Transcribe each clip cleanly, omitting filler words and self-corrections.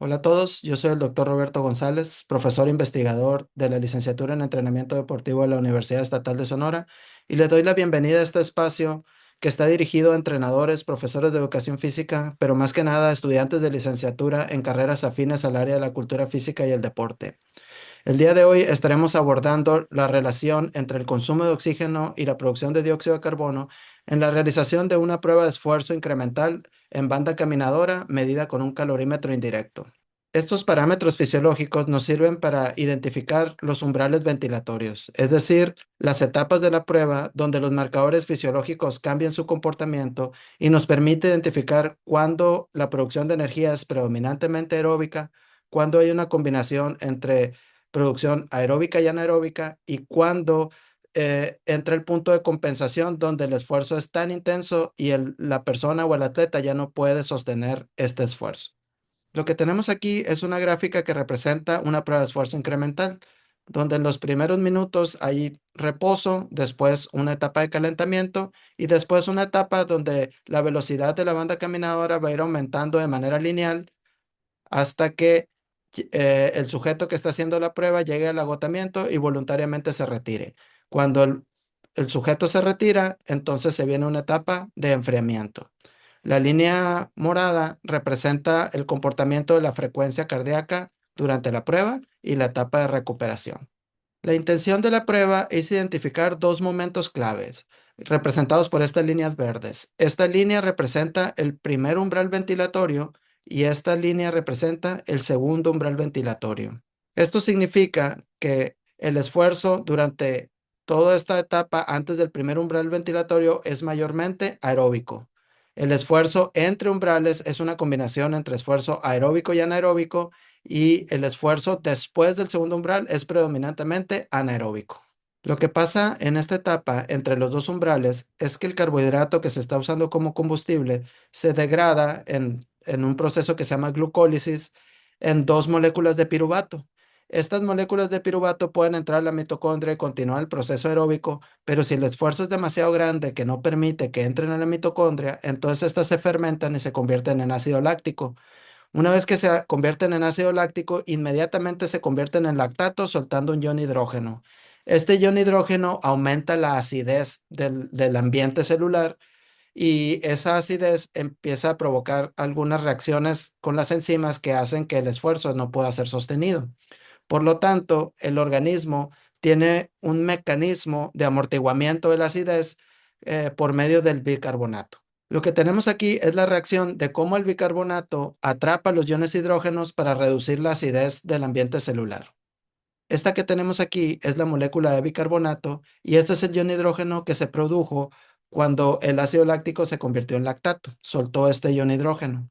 Hola a todos, yo soy el doctor Roberto González, profesor investigador de la licenciatura en entrenamiento deportivo de la Universidad Estatal de Sonora, y les doy la bienvenida a este espacio que está dirigido a entrenadores, profesores de educación física, pero más que nada a estudiantes de licenciatura en carreras afines al área de la cultura física y el deporte. El día de hoy estaremos abordando la relación entre el consumo de oxígeno y la producción de dióxido de carbono en la realización de una prueba de esfuerzo incremental en banda caminadora medida con un calorímetro indirecto. Estos parámetros fisiológicos nos sirven para identificar los umbrales ventilatorios, es decir, las etapas de la prueba donde los marcadores fisiológicos cambian su comportamiento y nos permite identificar cuándo la producción de energía es predominantemente aeróbica, cuándo hay una combinación entre producción aeróbica y anaeróbica y cuándo entra el punto de compensación donde el esfuerzo es tan intenso y la persona o el atleta ya no puede sostener este esfuerzo. Lo que tenemos aquí es una gráfica que representa una prueba de esfuerzo incremental, donde en los primeros minutos hay reposo, después una etapa de calentamiento y después una etapa donde la velocidad de la banda caminadora va a ir aumentando de manera lineal hasta que el sujeto que está haciendo la prueba llegue al agotamiento y voluntariamente se retire. Cuando el sujeto se retira, entonces se viene una etapa de enfriamiento. La línea morada representa el comportamiento de la frecuencia cardíaca durante la prueba y la etapa de recuperación. La intención de la prueba es identificar dos momentos claves, representados por estas líneas verdes. Esta línea representa el primer umbral ventilatorio y esta línea representa el segundo umbral ventilatorio. Esto significa que el esfuerzo durante toda esta etapa antes del primer umbral ventilatorio es mayormente aeróbico. El esfuerzo entre umbrales es una combinación entre esfuerzo aeróbico y anaeróbico y el esfuerzo después del segundo umbral es predominantemente anaeróbico. Lo que pasa en esta etapa entre los dos umbrales es que el carbohidrato que se está usando como combustible se degrada en un proceso que se llama glucólisis en dos moléculas de piruvato. Estas moléculas de piruvato pueden entrar a la mitocondria y continuar el proceso aeróbico, pero si el esfuerzo es demasiado grande que no permite que entren a la mitocondria, entonces estas se fermentan y se convierten en ácido láctico. Una vez que se convierten en ácido láctico, inmediatamente se convierten en lactato soltando un ion hidrógeno. Este ion hidrógeno aumenta la acidez del ambiente celular y esa acidez empieza a provocar algunas reacciones con las enzimas que hacen que el esfuerzo no pueda ser sostenido. Por lo tanto, el organismo tiene un mecanismo de amortiguamiento de la acidez por medio del bicarbonato. Lo que tenemos aquí es la reacción de cómo el bicarbonato atrapa los iones hidrógenos para reducir la acidez del ambiente celular. Esta que tenemos aquí es la molécula de bicarbonato y este es el ion hidrógeno que se produjo cuando el ácido láctico se convirtió en lactato, soltó este ion hidrógeno.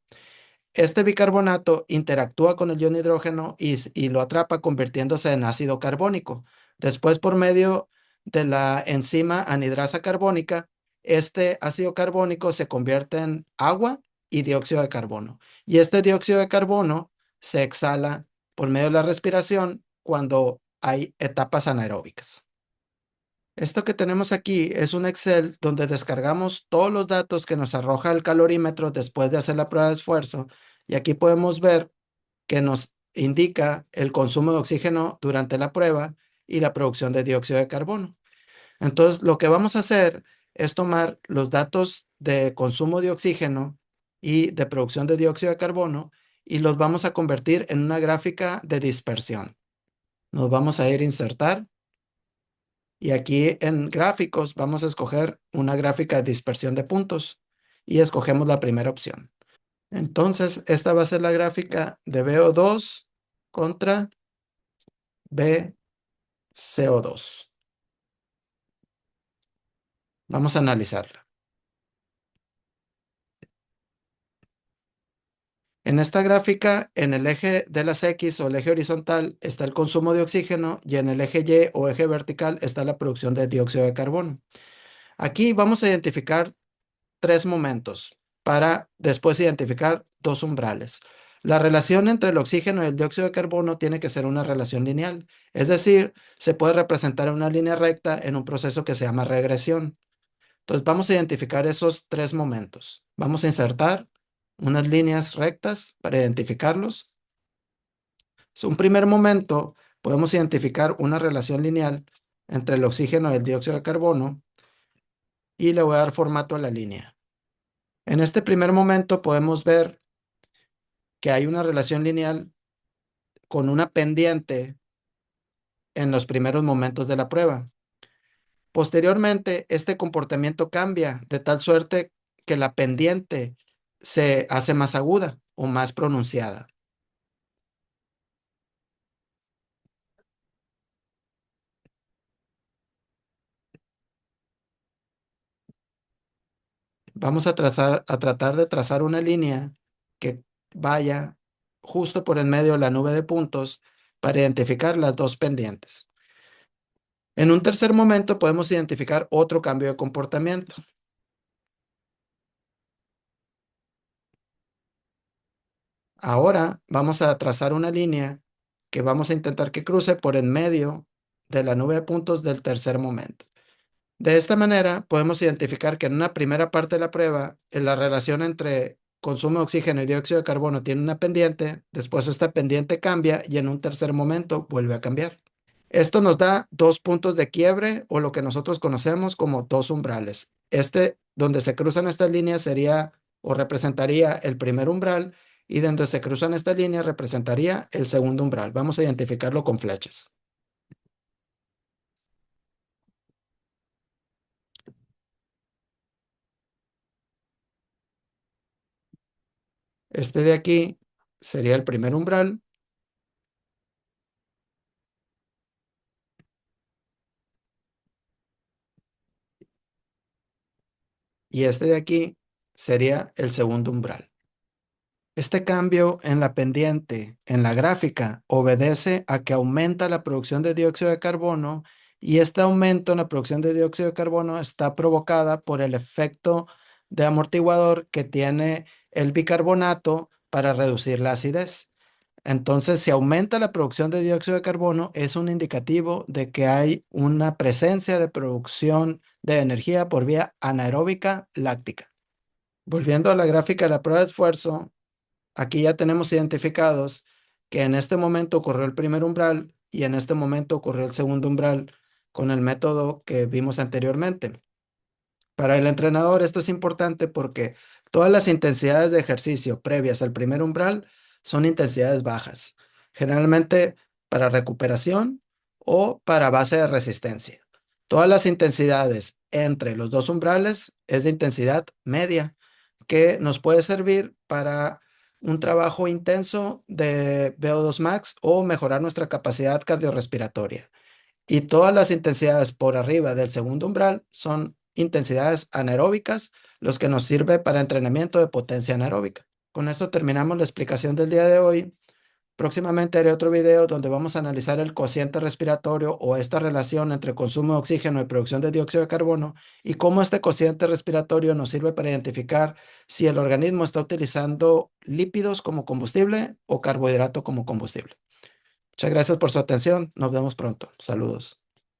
Este bicarbonato interactúa con el ion hidrógeno y lo atrapa convirtiéndose en ácido carbónico. Después, por medio de la enzima anhidrasa carbónica, este ácido carbónico se convierte en agua y dióxido de carbono. Y este dióxido de carbono se exhala por medio de la respiración cuando hay etapas anaeróbicas. Esto que tenemos aquí es un Excel donde descargamos todos los datos que nos arroja el calorímetro después de hacer la prueba de esfuerzo y aquí podemos ver que nos indica el consumo de oxígeno durante la prueba y la producción de dióxido de carbono. Entonces, lo que vamos a hacer es tomar los datos de consumo de oxígeno y de producción de dióxido de carbono y los vamos a convertir en una gráfica de dispersión. Nos vamos a ir a insertar y aquí en gráficos vamos a escoger una gráfica de dispersión de puntos y escogemos la primera opción. Entonces, esta va a ser la gráfica de VO2 contra VCO2. Vamos a analizarla. En esta gráfica, en el eje de las X o el eje horizontal está el consumo de oxígeno y en el eje Y o eje vertical está la producción de dióxido de carbono. Aquí vamos a identificar tres momentos para después identificar dos umbrales. La relación entre el oxígeno y el dióxido de carbono tiene que ser una relación lineal, es decir, se puede representar en una línea recta en un proceso que se llama regresión. Entonces vamos a identificar esos tres momentos. Vamos a insertar unas líneas rectas para identificarlos Un primer momento, podemos identificar una relación lineal entre el oxígeno y el dióxido de carbono y le voy a dar formato a la línea. En este primer momento podemos ver que hay una relación lineal con una pendiente en los primeros momentos de la prueba. Posteriormente, este comportamiento cambia de tal suerte que la pendiente se hace más aguda o más pronunciada. Vamos a tratar de trazar una línea que vaya justo por en medio de la nube de puntos para identificar las dos pendientes. En un tercer momento podemos identificar otro cambio de comportamiento. Ahora vamos a trazar una línea que vamos a intentar que cruce por en medio de la nube de puntos del tercer momento. De esta manera podemos identificar que en una primera parte de la prueba, en la relación entre consumo de oxígeno y dióxido de carbono tiene una pendiente, después esta pendiente cambia y en un tercer momento vuelve a cambiar. Esto nos da dos puntos de quiebre o lo que nosotros conocemos como dos umbrales. Donde se cruzan estas líneas sería o representaría el primer umbral y donde se cruzan estas líneas representaría el segundo umbral. Vamos a identificarlo con flechas. Este de aquí sería el primer umbral y este de aquí sería el segundo umbral. Este cambio en la pendiente en la gráfica obedece a que aumenta la producción de dióxido de carbono y este aumento en la producción de dióxido de carbono está provocada por el efecto de amortiguador que tiene el bicarbonato para reducir la acidez. Entonces, si aumenta la producción de dióxido de carbono, es un indicativo de que hay una presencia de producción de energía por vía anaeróbica láctica. Volviendo a la gráfica de la prueba de esfuerzo, aquí ya tenemos identificados que en este momento ocurrió el primer umbral y en este momento ocurrió el segundo umbral con el método que vimos anteriormente. Para el entrenador esto es importante porque todas las intensidades de ejercicio previas al primer umbral son intensidades bajas, generalmente para recuperación o para base de resistencia. Todas las intensidades entre los dos umbrales es de intensidad media, que nos puede servir para un trabajo intenso de VO2 max o mejorar nuestra capacidad cardiorrespiratoria. Y todas las intensidades por arriba del segundo umbral son intensidades anaeróbicas, los que nos sirve para entrenamiento de potencia anaeróbica. Con esto terminamos la explicación del día de hoy. Próximamente haré otro video donde vamos a analizar el cociente respiratorio o esta relación entre consumo de oxígeno y producción de dióxido de carbono y cómo este cociente respiratorio nos sirve para identificar si el organismo está utilizando lípidos como combustible o carbohidrato como combustible. Muchas gracias por su atención. Nos vemos pronto. Saludos.